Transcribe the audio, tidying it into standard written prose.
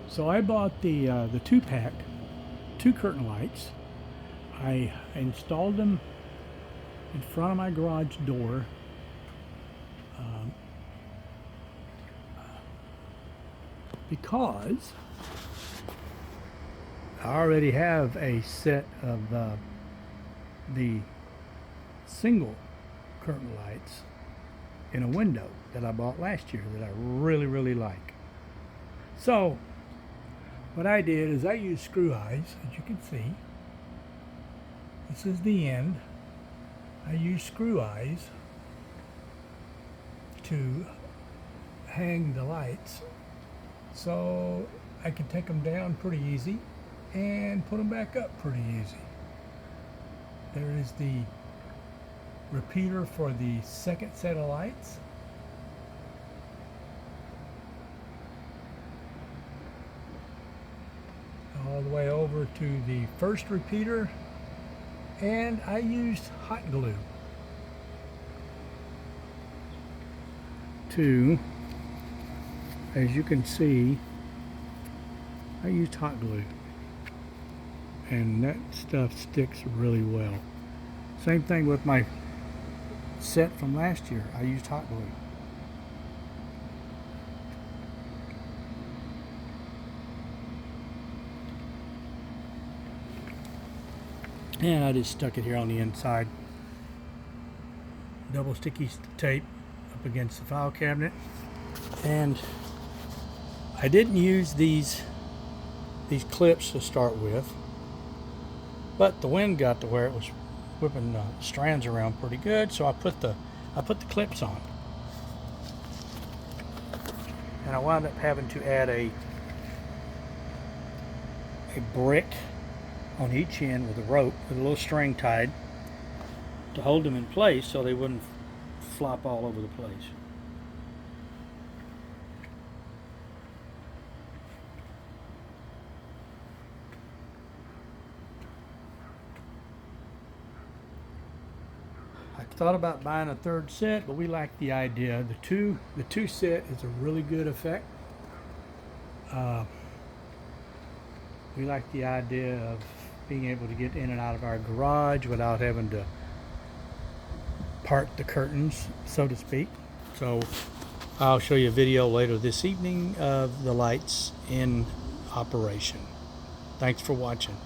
So I bought the 2-pack, 2 curtain lights. I installed them in front of my garage door. Because I already have a set of the single curtain lights in a window that I bought last year that I really like. So what I did is I used screw eyes, as you can see. This is the end. I used screw eyes to hang the lights, so I can take them down pretty easy and put them back up pretty easy. There is the repeater for the second set of lights. All the way over to the first repeater, and I used hot glue to, as you can see, I used hot glue, and that stuff sticks really well. Same thing with my set from last year. I used hot glue. And I just stuck it here on the inside. Double sticky tape up against the file cabinet. And I didn't use these clips to start with, but the wind got to where it was whipping the strands around pretty good, so I put the clips on. And I wound up having to add a brick on each end with a rope with a little string tied to hold them in place so they wouldn't flop all over the place. I thought about buying a third set, but we like the idea. The two set is a really good effect. We like the idea of being able to get in and out of our garage without having to part the curtains, so to speak. So I'll show you a video later this evening of the lights in operation. Thanks for watching.